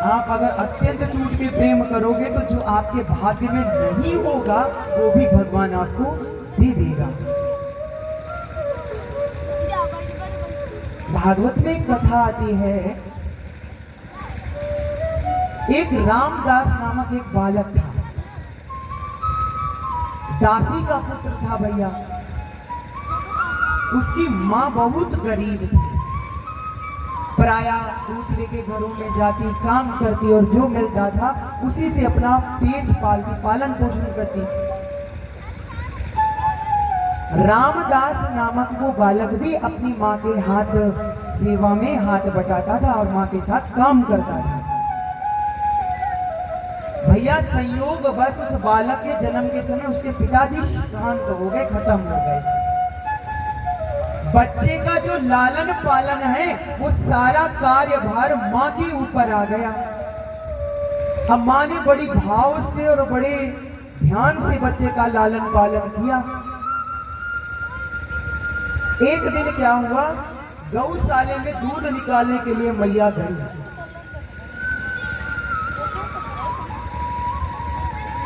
आप अगर अत्यंत छूट के प्रेम करोगे तो जो आपके भाग्य में नहीं होगा वो भी भगवान आपको दे देगा। भागवत में एक कथा आती है, एक रामदास नामक एक बालक था, दासी का पुत्र था भैया। उसकी माँ बहुत गरीब थी, प्रायः दूसरे के घरों में जाती, काम करती और जो मिलता था उसी से अपना पेट पालती, पालन पोषण करती। रामदास नामक वो बालक भी अपनी माँ के हाथ सेवा में हाथ बटाता था और माँ के साथ काम करता था। भैया संयोग बस उस बालक के जन्म के समय उसके पिताजी शांत हो गए, खत्म हो गए। बच्चे का जो लालन पालन है वो सारा कार्यभार माँ के ऊपर आ गया। अब माँ ने बड़ी भाव से और बड़े ध्यान से बच्चे का लालन पालन किया। एक दिन क्या हुआ, गौशाले में दूध निकालने के लिए मैया गई।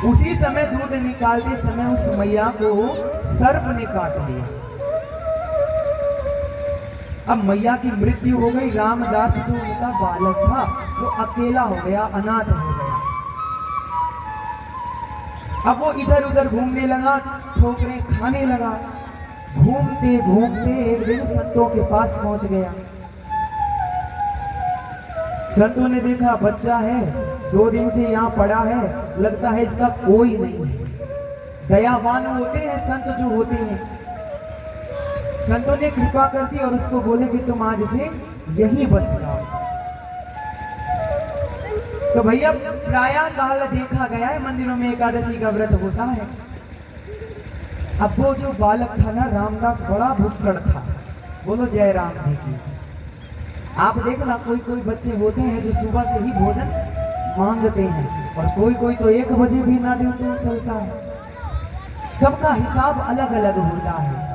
उसी समय दूध निकालते समय उस मैया को सर्प ने काट लिया। अब मैया की मृत्यु हो गई। रामदास जो उनका बालक था वो अकेला हो गया, अनाथ हो गया। अब वो इधर उधर घूमने लगा, ठोकरें खाने लगा। घूमते घूमते एक दिन संतों के पास पहुंच गया। संतों ने देखा बच्चा है, 2 दिन से यहाँ पड़ा है, लगता है इसका कोई नहीं है। दयावान होते हैं संत जो होते हैं। संतों ने कृपा कर दी और उसको बोले कि तुम आज से यहीं बस जाओ। तो भैया प्रायः काल देखा गया है मंदिरों में एकादशी का व्रत होता है। अब वो जो बालक था ना रामदास, बड़ा भुक्कड़ था। बोलो जय राम जी की। आप देखना कोई कोई बच्चे होते हैं जो सुबह से ही भोजन मांगते हैं और कोई कोई तो 1 बजे भी ना दे तो चलता है। सबका हिसाब अलग अलग होता है।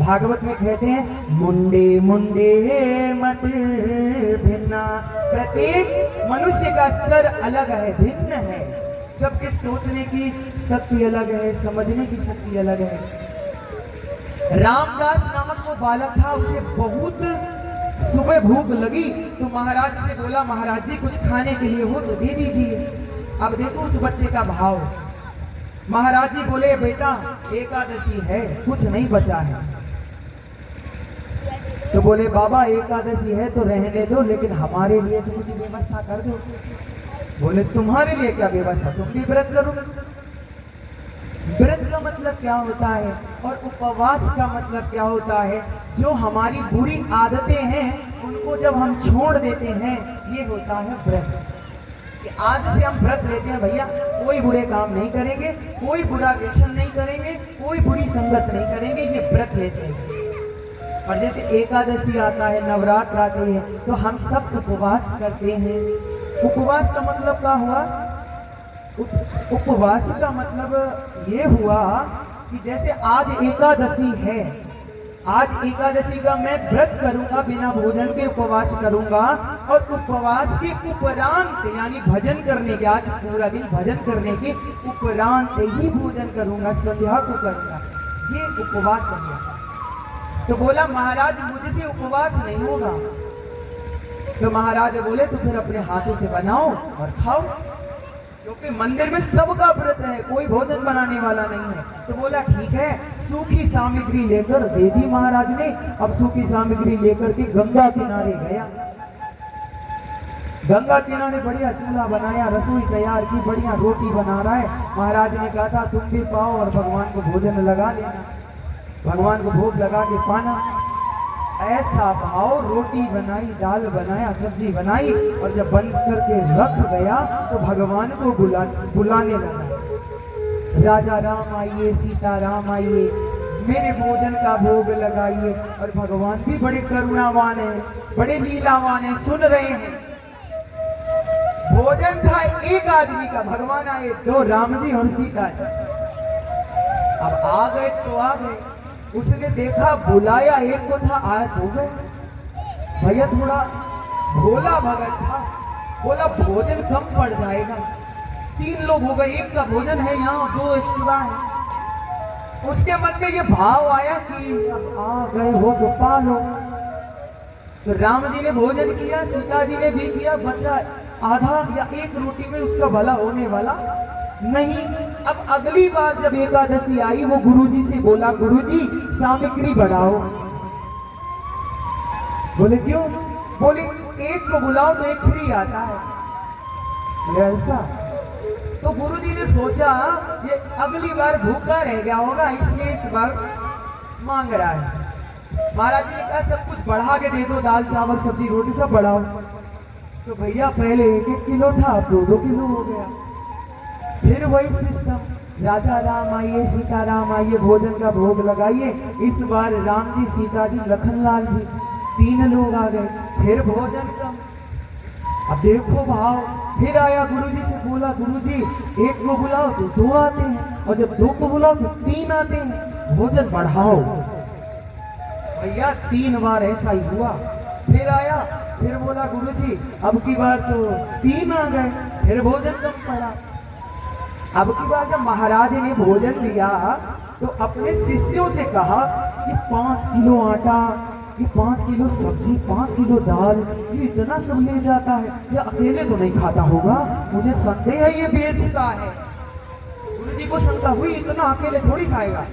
भागवत में कहते हैं मुंडे मुंडे मत भिन्ना। प्रत्येक मनुष्य का स्तर अलग है, भिन्न है। सबके सोचने की शक्ति अलग है, समझने की शक्ति अलग है। रामदास नामक वो बालक था, उसे बहुत सुबह भूख लगी तो महाराज से बोला, महाराज जी कुछ खाने के लिए हो तो दे दीजिए। अब देखो उस बच्चे का भाव। महाराज जी बोले बेटा एकादशी है, कुछ नहीं बचा है। तो बोले बाबा एकादशी है तो रहने दो, लेकिन हमारे लिए तो कुछ व्यवस्था कर दो। बोले तुम्हारे लिए क्या व्यवस्था, तुम भी व्रत करो। व्रत का मतलब क्या होता है और उपवास का मतलब क्या होता है? जो हमारी बुरी आदतें हैं उनको जब हम छोड़ देते हैं, ये होता है व्रत। कि आज से हम व्रत लेते हैं भैया, कोई बुरे काम नहीं करेंगे, कोई बुरा व्यसन नहीं करेंगे, कोई बुरी संगत नहीं करेंगे, ये व्रत लेते हैं। और जैसे एकादशी आता है, नवरात्र आते हैं, तो हम सब उपवास करते हैं। उपवास का मतलब क्या हुआ? उपवास का मतलब ये हुआ कि जैसे आज एकादशी है, आज एकादशी का मैं व्रत करूंगा, बिना भोजन के उपवास करूंगा और उपवास के उपरांत यानी भजन करने के, आज पूरा दिन भजन करने के उपरांत ही भोजन करूंगा, संध्या को करूंगा। ये उपवास हो गया। तो बोला महाराज मुझसे उपवास नहीं होगा। तो महाराज बोले तो फिर अपने हाथों से बनाओ और खाओ, क्योंकि मंदिर में सबका व्रत है, कोई भोजन बनाने वाला नहीं है। तो बोला ठीक है। सूखी सामग्री लेकर दे दी महाराज ने। अब सूखी सामग्री लेकर के गंगा किनारे गया। गंगा किनारे बढ़िया चूल्हा बनाया, रसोई तैयार की, बढ़िया रोटी बना रहा है। महाराज ने कहा था तुम भी पाओ और भगवान को भोजन लगा लेना, भगवान को भोग लगा के पाना। ऐसा भाव, रोटी बनाई, दाल बनाया, सब्जी बनाई और जब बंद करके रख गया तो भगवान को बुलाने लगा। राजा राम आइए, सीता राम आइए, मेरे भोजन का भोग लगाइए। और भगवान भी बड़े करुणावान है, बड़े लीलावान है, सुन रहे हैं। भोजन था एक आदमी का, भगवान आए 2, राम जी और सीता जी। अब आ गए तो आ गए। उसने देखा बुलाया एक को था, आए हो गए। भैया थोड़ा भोला भगत था, बोला भोजन कम पड़ जाएगा, 3 लोग हो गए, एक का भोजन है यहाँ, 2 एक्स्ट्रा है। उसके मन में ये भाव आया कि अब आ गए हो तो पालो। तो राम जी ने भोजन किया, सीता जी ने भी किया, बचा आधा या 1 रोटी में उसका भला होने वाला नहीं। अब अगली बार जब एकादशी आई, वो गुरुजी से बोला, गुरुजी सामग्री बढ़ाओ। बोले क्यों? बोले एक को बुलाओ तो एक फ्री आता है। बोले ऐसा? तो गुरुजी ने सोचा ये अगली बार भूखा रह गया होगा, इसलिए इस बार मांग रहा है। महाराज जी ने कहा सब कुछ बढ़ा के दे दो, दाल चावल सब्जी रोटी सब बढ़ाओ। तो भैया पहले 1-1 किलो था, अब 2-2 किलो हो गया। फिर वही सिस्टम, राजा राम आइए, सीता राम आइए, भोजन का भोग लगाइए। इस बार राम जी, सीता जी, लखनलाल जी 3 लोग आ गए, फिर भोजन कम। अब देखो भाव, फिर आया गुरुजी से, बोला गुरुजी 1 को बुलाओ तो 2 आते हैं, और जब 2 को बुलाओ तो 3 आते हैं, भोजन बढ़ाओ। भैया 3 बार ऐसा ही हुआ। फिर आया, फिर बोला गुरुजी अब की बार तो 3 आ गए, फिर भोजन कम पड़ा। अब की बार जब महाराज ने भोजन दिया तो अपने शिष्यों से कहा कि 5 किलो आटा, ये 5 किलो सब्जी, 5 किलो दाल, ये इतना सब ले जाता है, ये अकेले तो नहीं खाता होगा, मुझे संदेह है ये बेचता है। गुरुजी को शंका हुई, इतना अकेले थोड़ी खाएगा।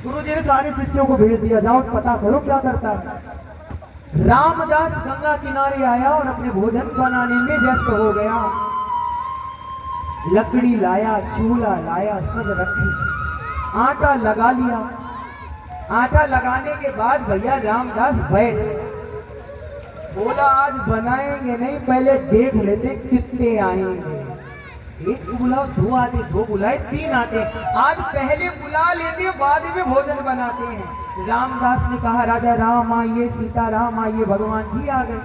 गुरुजी ने सारे शिष्यों को भेज दिया, जाओ पता करो क्या करता है। रामदास गंगा किनारे आया और अपने भोजन बनाने में व्यस्त हो गया। लकड़ी लाया, चूल्हा लाया, सब रखी, आटा लगा लिया। आटा लगाने के बाद भैया रामदास बैठ, बोला आज बनाएंगे नहीं, पहले देख लेते कितने आएंगे। 1 को बुलाओ 2 आते, 2 बुलाए 3 आते, आज पहले बुला लेते बाद में भोजन बनाते हैं। रामदास ने कहा राजा राम आइए, सीता राम आइए, भगवान भी आ गए।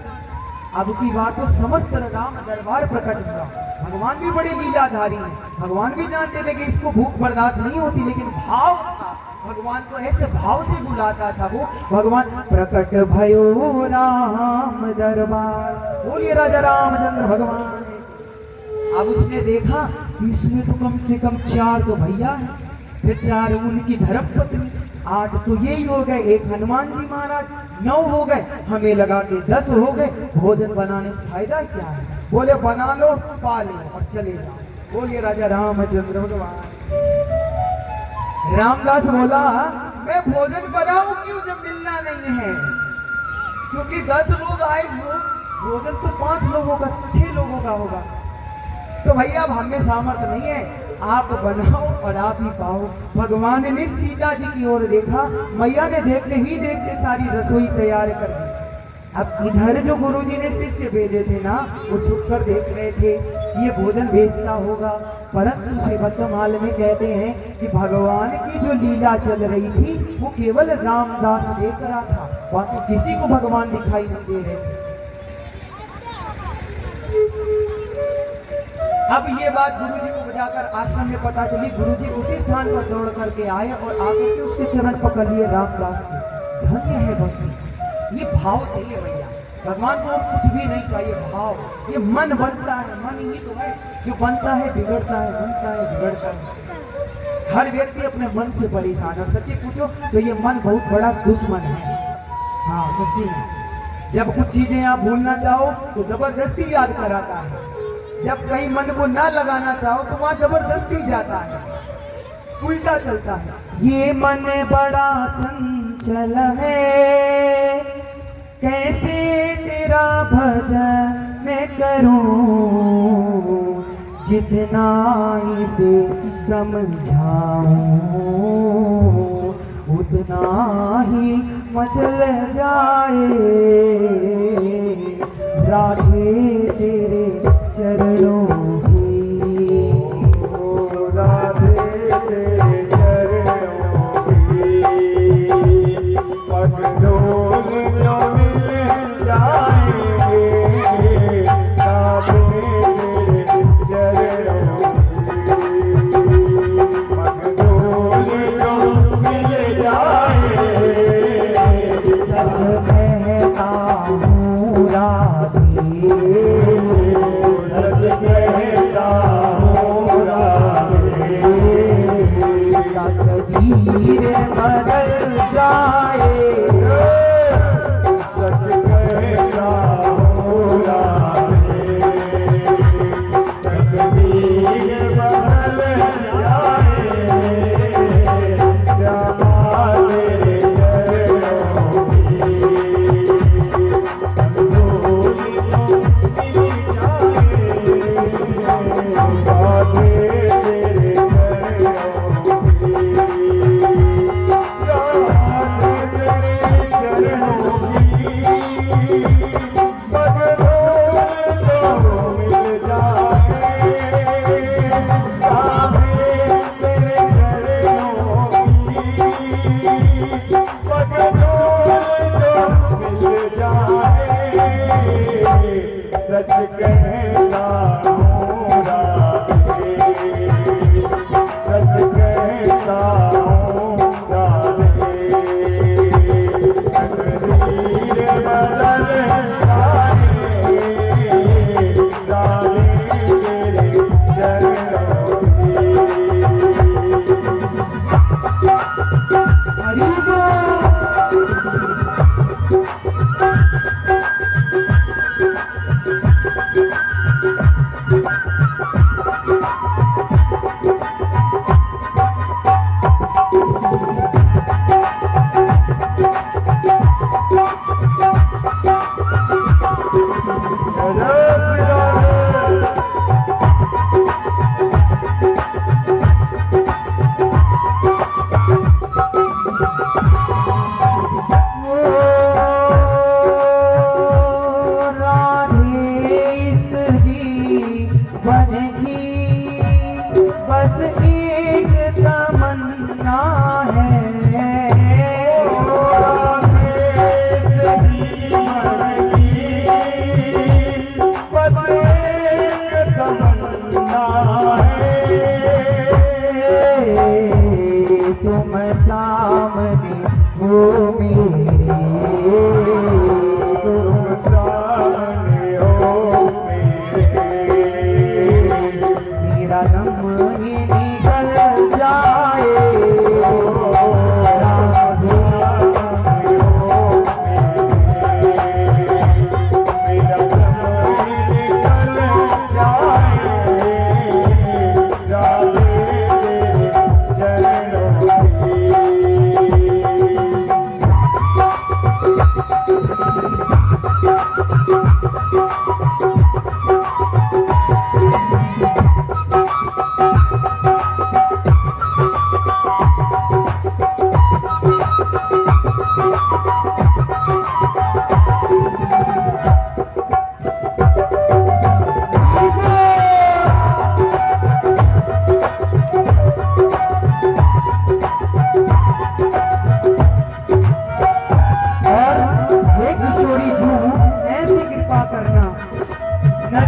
अब की बात तो समस्त राम दरबार प्रकट हुआ। भगवान भी बड़े लीलाधारी हैं, भगवान भी जानते थे कि इसको भूख बर्दाश्त नहीं होती, लेकिन भाव था, भगवान को ऐसे भाव से बुलाता था वो। भगवान प्रकट भयो राम दरबार, बोलिए राजा रामचंद्र भगवान। अब उसने देखा कि इसमें तो कम से कम 4 तो भैया है, फिर 4 उनकी धर्मपत्नी, 8 तो यही हो गए, 1 हनुमान जी महाराज, 9 हो गए, हमें लगा के 10 हो गए। भोजन बनाने से फायदा क्या है? बोले बना लो, पा लो और चले जाओ। बोलिए राजा रामचंद्र भगवान। रामदास बोला मैं भोजन बनाऊं क्यों जब मिलना नहीं है, क्योंकि 10 लोग आए, भोजन तो 5 लोगों का, 6 लोगों का होगा। तो भैया अब हमें सामर्थ्य नहीं है, आप बनाओ और आप ही पाओ। भगवान ने सीता जी की ओर देखा, मैया ने देखते ही देखते सारी रसोई तैयार कर दी। अब इधर जो गुरुजी ने शिष्य भेजे थे ना, वो छुप कर देख रहे थे कि ये भोजन भेजता होगा, परंतु श्रीमद्भागवत में कहते हैं कि भगवान की जो लीला चल रही थी वो केवल रामदास देख रहा था, बाकी किसी को भगवान दिखाई नहीं दे रहे थे। अब ये बात गुरुजी को बजाकर आश्रम में पता चली। गुरुजी उसी स्थान पर दौड़ करके आए और आकर के उसके चरण पकड़ लिए रामदास के। धन्य है भक्ति, ये भाव चाहिए भैया, भगवान को कुछ भी नहीं चाहिए, भाव। ये मन बनता है, मन ही तो है जो बनता है बिगड़ता है, बनता है बिगड़ता है। हर व्यक्ति अपने मन से परेशान है। सच्ची पूछो तो ये मन बहुत बड़ा दुश्मन है। हाँ सच्ची में, जब कुछ चीजें आप भूलना चाहो तो जबरदस्ती याद कराता है, जब कहीं मन को ना लगाना चाहो तो वहां जबरदस्ती जाता है, उल्टा चलता है। ये मन बड़ा चंचल है, कैसे तेरा भजन करूं, जितना इसे समझाऊं उतना ही मचल जाए। राधे तेरे चरणों की, ओ राधे तेरे चरणों की, पगडोल जो मिल जाएंगे, राधे तेरे चरणों की, पगडोल जो मिल जाएंगे। सच कहता हूँ राधे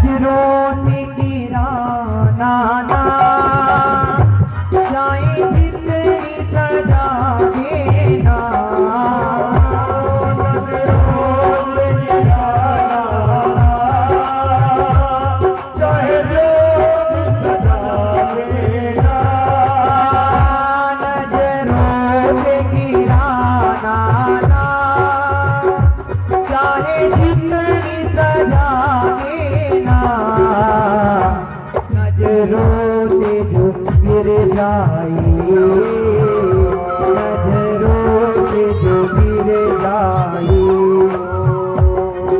नजरों से गिराना ना, चाहे जितनी सजा देना। नजरों से गिराना, चाहे जो भी सजा देना। नजरों से गिराना ना, चाहे जितनी सजा देना। नजरों से जो गिर जाए, नजरों से जो गिर जाए,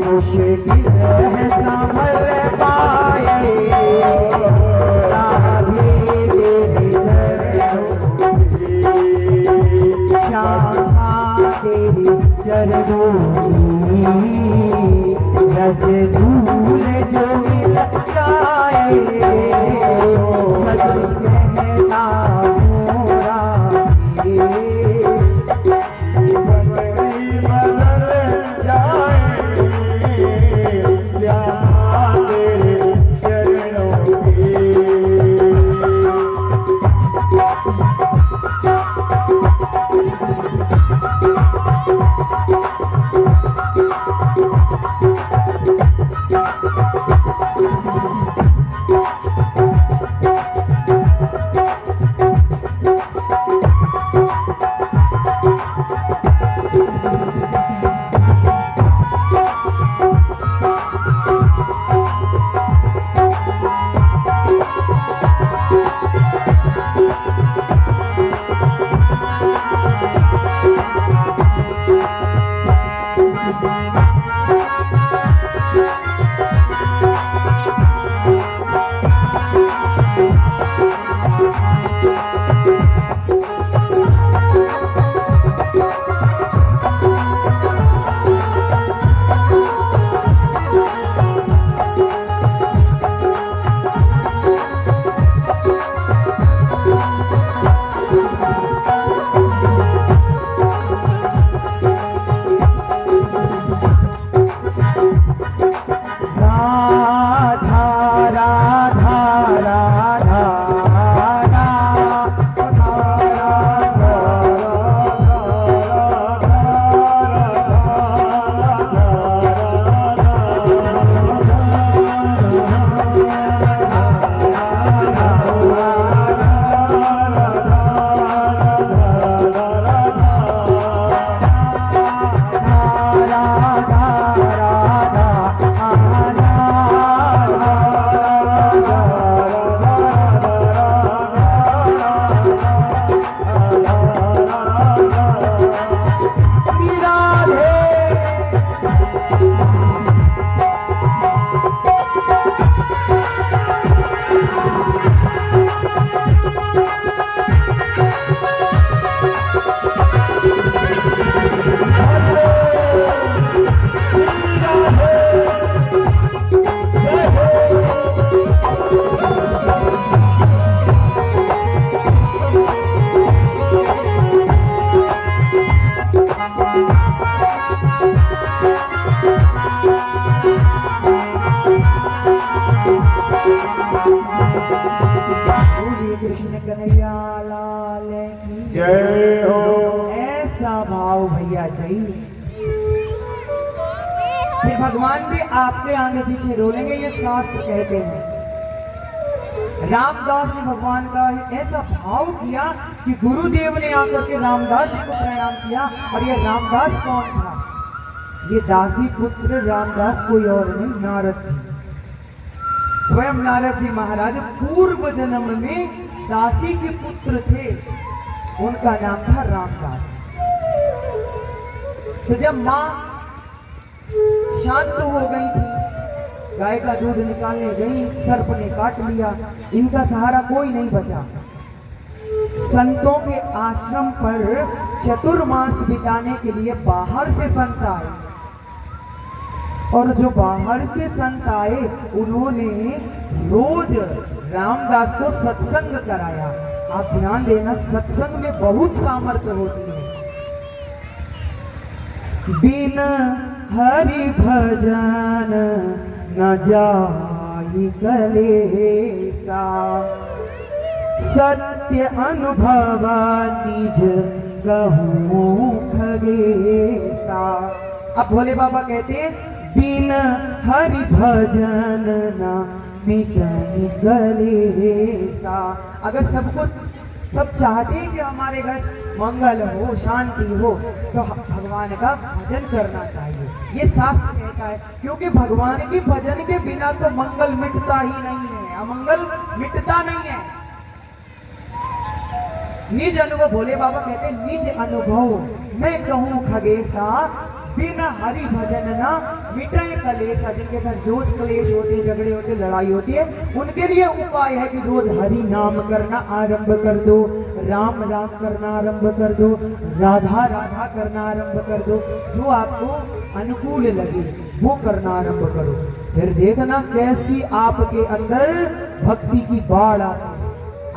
मुश्किल है संभल पाए। राधे तेरी श्यामा तेरी चरणों रज धूल जो मिल जाए। सच कहता मोरा बदल जाए। श्यामा तेरे चरणों की। जय हो। ऐसा भाव भैया चाहिए। फिर भगवान भी आपके आगे पीछे डोलेंगे, ये शास्त्र कहते हैं। रामदास ने भगवान का ऐसा भाव किया कि गुरुदेव ने आकर के रामदास जी को प्रणाम किया। और ये रामदास कौन था? ये दासी पुत्र रामदास कोई और नहीं, नारद जी। स्वयं नारद जी महाराज पूर्व जन्म में दासी के पुत्र थे, उनका नाम था रामदास। तो जब मां शांत हो गई थी, गाय का दूध निकालने गई, सर्प ने काट लिया, इनका सहारा कोई नहीं बचा। संतों के आश्रम पर चतुर्मास बिताने के लिए बाहर से संत आए, और जो बाहर से संत आए उन्होंने रोज रामदास को सत्संग कराया। आप ध्यान देना, सत्संग में बहुत सामर्थ्य होती है। बिन हरि भजन न जाए ही कलेसा, सत्य अनुभव निज कहूँ खगेसा। अब भोले बाबा कहते हैं बिन हरि भजन ना मिटहि कलेसा। अगर सब चाहते हैं कि हमारे घर मंगल हो, शांति हो, तो भगवान का भजन करना चाहिए। ये शास्त्र कहता है, क्योंकि भगवान के भजन के बिना तो मंगल मिटता ही नहीं है, अमंगल मिटता नहीं है। निज अनुभव, भोले बाबा कहते हैं निज अनुभव मैं कहूँ खगेसा, बिना हरि भजन ना मिटे कलेशा। जिनके घर रोज क्लेश होते हैं, झगड़े होते, लड़ाई होती है, उनके लिए उपाय है कि रोज हरि नाम करना आरंभ कर दो, राम राम करना आरंभ कर दो, राधा राधा करना आरंभ कर दो। जो आपको अनुकूल लगे वो करना आरंभ करो, फिर देखना कैसी आपके अंदर भक्ति की बाढ़ आती है।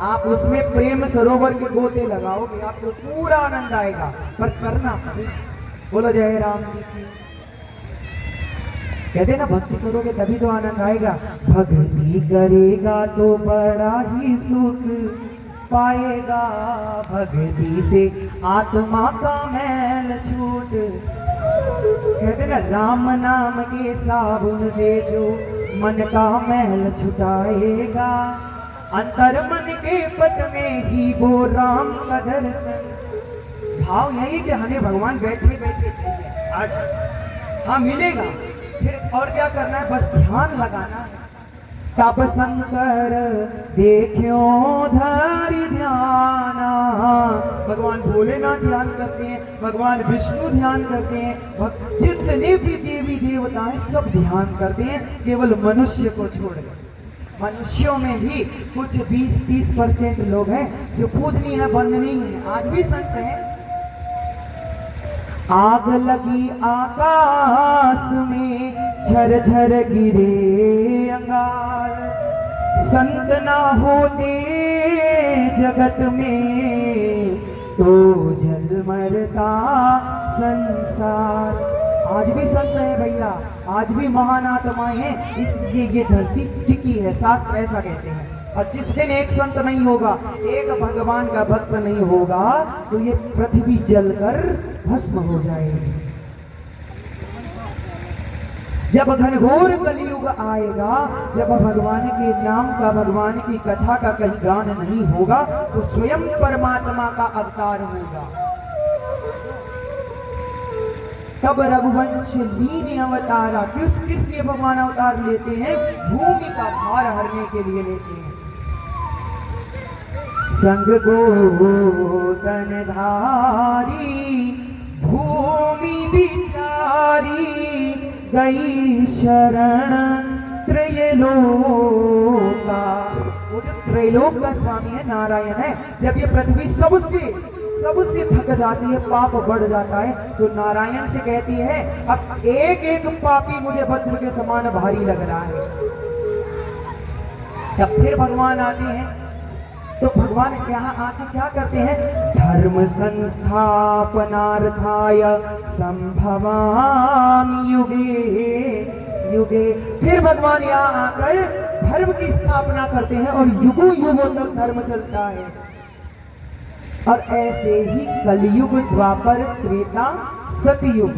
आप उसमें प्रेम सरोवर के गोते लगाओगे, आपको पूरा आनंद आएगा, पर करना। बोलो जय राम जी की। कहते ना भक्ति करोगे तभी तो आनंद आएगा। भक्ति करेगा तो बड़ा ही सुख पाएगा, भक्ति से आत्मा का मैल छूट। कहते ना राम नाम के साबुन से जो मन का मैल छुटाएगा, अंतर मन के पट में ही वो राम का दर्शन। भाव यही कि हमें भगवान बैठे बैठे चाहिए आज, हाँ मिलेगा। फिर और क्या करना है, बस ध्यान लगाना है। तब शंकर देखो धरि ध्याना, भगवान भोलेनाथ ध्यान करते हैं, भगवान विष्णु ध्यान करते हैं, जितने भी देवी देवता हैं सब ध्यान करते हैं, केवल मनुष्य को छोड़कर। मनुष्यों में भी कुछ 20-30% लोग हैं जो पूजनीय है, वंदनीय है, आज भी संत हैं। आग लगी आकाश में झरझर गिरे अंगार, संत ना होते जगत में तो जल मरता संसार। आज भी संत है भैया, आज भी महान आत्माएं हैं, इसलिए ये धरती टिकी है। शास्त्र ऐसा कहते हैं। और जिस दिन एक संत नहीं होगा, एक भगवान का भक्त नहीं होगा, तो ये पृथ्वी जलकर भस्म हो जाएगी। जब घनघोर कलयुग आएगा, जब भगवान के नाम का, भगवान की कथा का कहीं गान नहीं होगा, तो स्वयं परमात्मा का अवतार होगा। तब रघुवंश लीन अवतारा। किस लिए भगवान अवतार लेते हैं? भूमि का भार हरने के लिए लेते हैं। संग गोतन धारी भूमि बिचारी, गई शरण त्रैलोका। वो जो त्रैलोक का स्वामी है, नारायण है। जब ये पृथ्वी सबसे थक जाती है, पाप बढ़ जाता है, तो नारायण से कहती है अब एक एक पापी मुझे वज्र के समान भारी लग रहा है। तब फिर भगवान आते हैं, तो भगवान यहाँ आके क्या करते हैं? धर्म संस्थापनार्थाय संभवामि युगे युगे। फिर भगवान यहाँ आकर धर्म की स्थापना करते हैं और युगों युगों तक धर्म चलता है। और ऐसे ही कलयुग, द्वापर, त्रेता, सतयुग,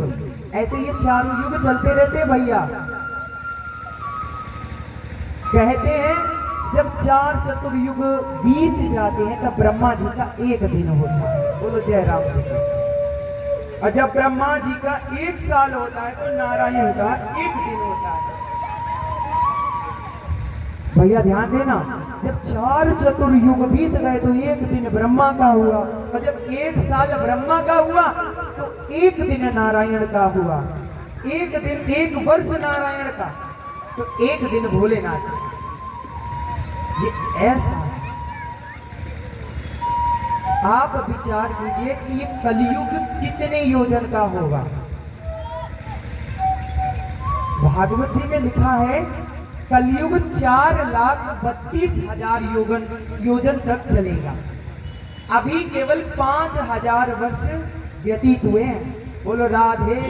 ऐसे ये चारों युग चलते रहते भैया। कहते हैं जब 4 चतुर्युग बीत जाते हैं तब ब्रह्मा जी का एक दिन होता है। बोलो जय राम जी की। और जब ब्रह्मा जी का 1 साल होता है तो नारायण का 1 दिन होता है। भैया ध्यान देना, जब 4 चतुर्युग बीत गए तो 1 दिन ब्रह्मा का हुआ, और जब 1 साल ब्रह्मा का हुआ तो 1 दिन नारायण का हुआ। 1 दिन 1 वर्ष नारायण का, तो 1 दिन भोलेनाथ का। ये ऐसा है। आप विचार कीजिए कि ये कलयुग कितने योजन का होगा। भागवत जी में लिखा है कलयुग 4,32,000 योजन तक चलेगा। अभी केवल 5,000 वर्ष व्यतीत हुए हैं। बोलो राधे।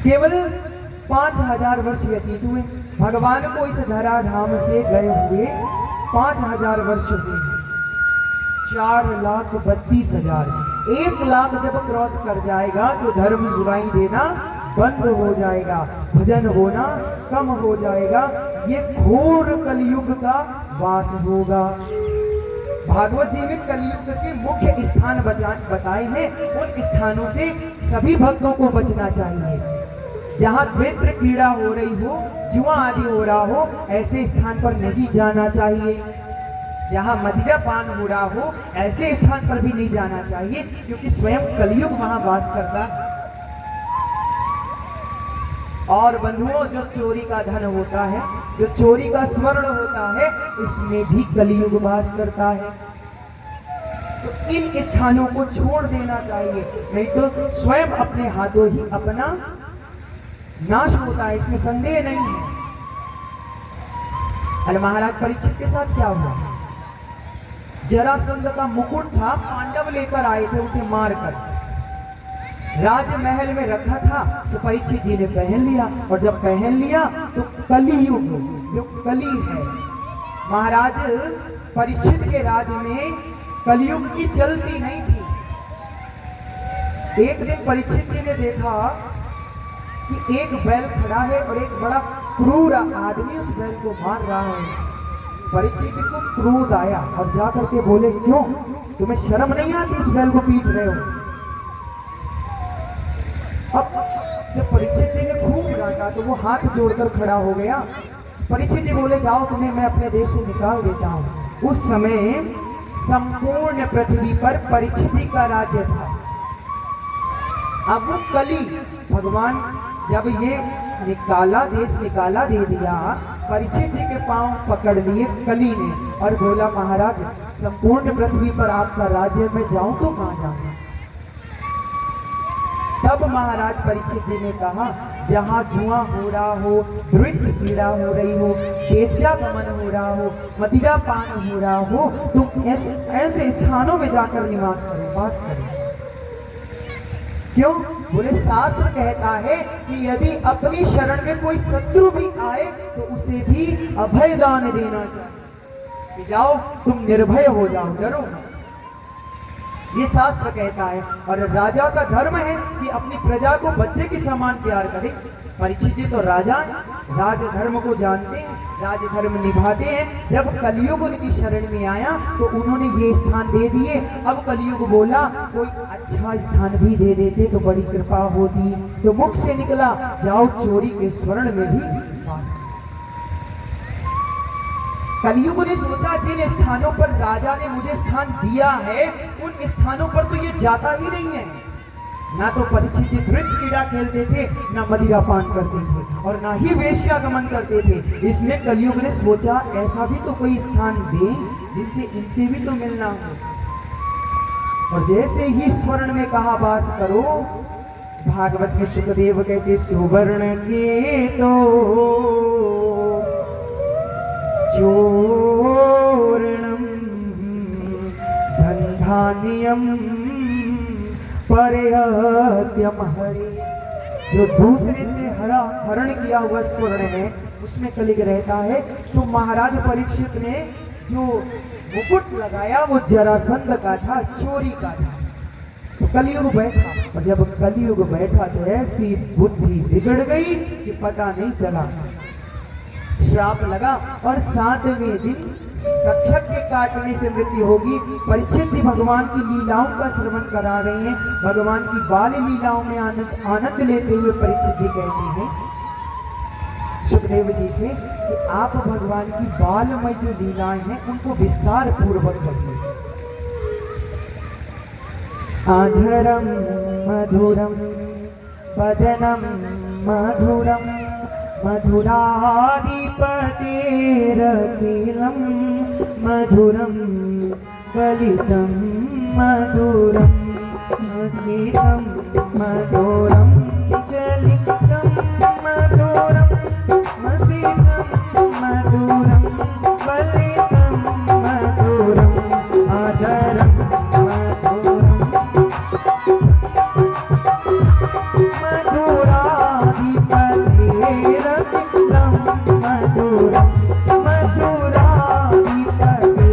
केवल 5,000 वर्ष व्यतीत हुए। भगवान को इस धराधाम से गए हुए 5000 वर्ष हुए, 4,32,000। 1 लाख जब क्रॉस कर जाएगा तो धर्म सुनाई देना बंद हो जाएगा, भजन होना कम हो जाएगा, ये घोर कलयुग का वास होगा। भागवत जी में कलयुग के मुख्य स्थान बताए हैं। उन स्थानों से सभी भक्तों को बचना चाहिए। जहाँ द्वैत्र क्रीड़ा हो रही हो, जुआ आदि हो रहा हो, ऐसे स्थान पर नहीं जाना चाहिए। जहाँ मदिरा पान हो रहा हो, ऐसे स्थान पर भी नहीं जाना चाहिए, क्योंकि स्वयं कलयुग वहां वास करता है। और बंधुओं, जो चोरी का धन होता है, जो चोरी का स्वर्ण होता है, उसमें भी कलयुग वास करता है। तो इन स्थानों को छोड़ देना चाहिए, नहीं तो स्वयं अपने हाथों ही अपना नाश होता है, इसमें संदेह नहीं है। अरे महाराज परीक्षित के साथ क्या हुआ? जरासंध का मुकुट था, पांडव लेकर आए थे उसे मारकर, राजमहल में रखा था। तो परीक्षित जी ने पहन लिया, और जब पहन लिया तो कलियुग, जो कली है, महाराज परीक्षित के राज में कलयुग की चलती नहीं थी। एक दिन परीक्षित जी ने देखा कि एक बैल खड़ा है और एक बड़ा क्रूर आदमी उस बैल को मार रहा है। परीक्षित जी को क्रोध आया और जाकर के बोले, क्यों तुम्हें शर्म नहीं आती इस बैल को पीट रहे हो? अब जब परीक्षित जी ने खूब डांटा तो वो हाथ जोड़कर खड़ा हो गया। परीक्षित जी बोले, जाओ तुम्हें मैं अपने देश से निकाल देता हूं। उस समय संपूर्ण पृथ्वी पर परीक्षित जी का राज्य था। अब वो कली, भगवान जब ये निकाला, देश निकाला दे दिया, परीक्षित जी के पांव पकड़ लिए कली ने और बोला, महाराज संपूर्ण पृथ्वी पर आपका राज्य, मैं जाऊं तो कहां जाऊं? तब महाराज परीक्षित जी ने कहा, जहां जुआ हो रहा हो, द्वैत्र पीड़ा हो रही हो, वेश्यागमन हो रहा हो, मदिरा पान हो रहा हो, तुम ऐसे स्थानों में जाकर निवास करो, वास करो। क्यों? बोले, शास्त्र कहता है कि यदि अपनी शरण में कोई शत्रु भी आए तो उसे भी अभय दान देना चाहिए, कि जाओ तुम निर्भय हो जाओ, डरो मत। ये शास्त्र कहता है। और राजा का धर्म है कि अपनी प्रजा को बच्चे की समान प्यार करे। परीक्षित जी तो राजा है, राज धर्म को जानते हैं, राज धर्म निभाते हैं। जब कलयुग उनकी शरण में आया तो उन्होंने ये स्थान दे दिए। अब कलयुग बोला, कोई अच्छा स्थान भी दे देते तो बड़ी कृपा होती। तो मुख से निकला, जाओ चोरी के स्वर्ण में भी वास। कलयुग ने सोचा, जिन स्थानों पर राजा ने मुझे स्थान दिया है, उन स्थानों पर तो ये जाता ही नहीं है। ना तो परीक्षित जी द्वैत्र क्रीड़ा खेलते थे, ना मदिरा पान करते थे, और ना ही वेश्यागमन करते थे। इसलिए कलयुग ने सोचा, ऐसा भी तो कोई स्थान दे जिनसे इनसे भी तो मिलना हो। और जैसे ही स्वर्ण में कहा वास करो, भागवत में सुखदेव कहते, सुवर्ण के तो चोरणम धनधान्यम परयत्यम हरि। जो दूसरे से हरण किया हुआ स्वर्ण है, उसमें कलिग रहता है। तो महाराज परीक्षित ने जो मुकुट लगाया वो जरासंध का था, चोरी का था। तो कलयुग बैठा, और जब कलयुग बैठा तो ऐसी बुद्धि बिगड़ गई कि पता नहीं चला। श्राप लगा और 7वें दिन तक्षक के काटने से मृत्यु होगी। परीक्षित जी भगवान की लीलाओं का श्रवण करा रहे हैं। भगवान की बाल लीलाओं में आनंद लेते हुए परीक्षित जी कहते हैं सुखदेव जी से कि आप भगवान की बालमय जो लीलाएं हैं उनको विस्तार पूर्वक कहिए। आधरम मधुरम वदनम मधुरम मधुराधिपतेरखिलं मधुरं कलितं मधुरं मसीतं मधुरं चलितं मधुरं मसीतं मधुरं कलितं मधुरं आधरं मधुरं मधुराधिपतेरखिलं मधुराधिपते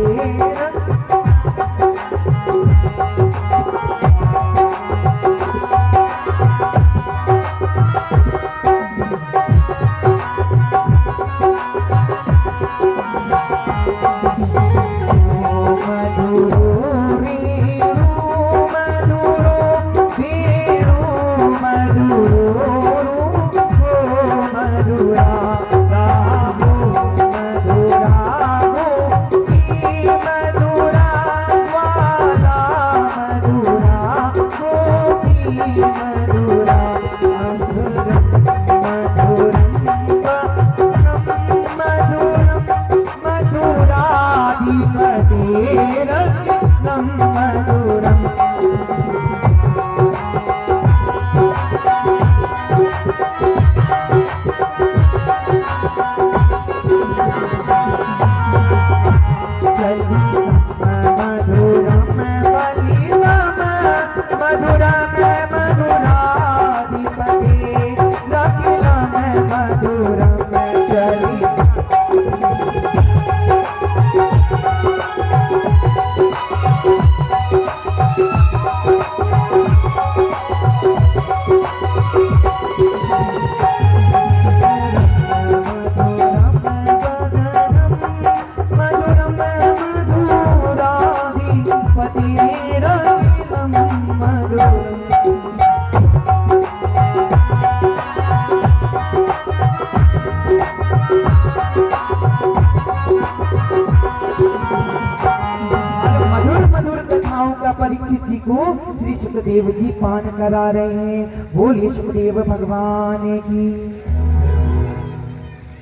परीक्षित जी को श्री सुखदेव जी पान करा रहे हैं। बोलिए सुखदेव भगवान की।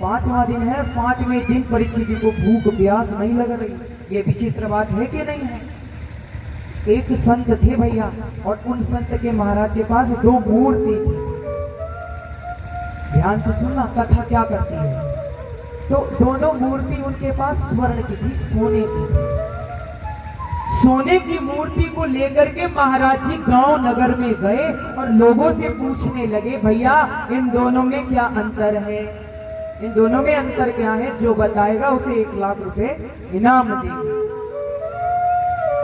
5वां दिन है, 5वें दिन परीक्षित जी को भूख प्यास नहीं लग रही। ये विचित्र बात है कि नहीं है? एक संत थे भैया, और उन संत के महाराज के पास 2 मूर्ति थी। ध्यान से सुनना, कथा क्या करती है। तो दोनों मूर्ति उनके पास स्वर्ण की थी, सोने की। सोने की मूर्ति को लेकर के महाराज जी गांव नगर में गए और लोगों से पूछने लगे, भैया इन दोनों में क्या अंतर है? इन दोनों में अंतर क्या है? जो बताएगा उसे 1 लाख रुपए इनाम देंगे।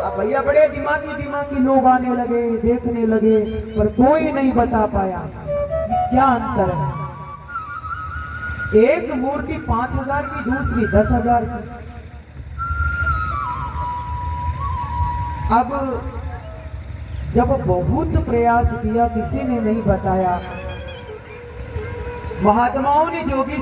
अब भैया बड़े दिमागी लोग आने लगे, देखने लगे, पर कोई नहीं बता पाया कि क्या अंतर है। एक मूर्ति 5,000 की, दूसरी 10,000 की। अब जब बहुत प्रयास किया, किसी ने नहीं बताया, महात्माओं ने, जोगी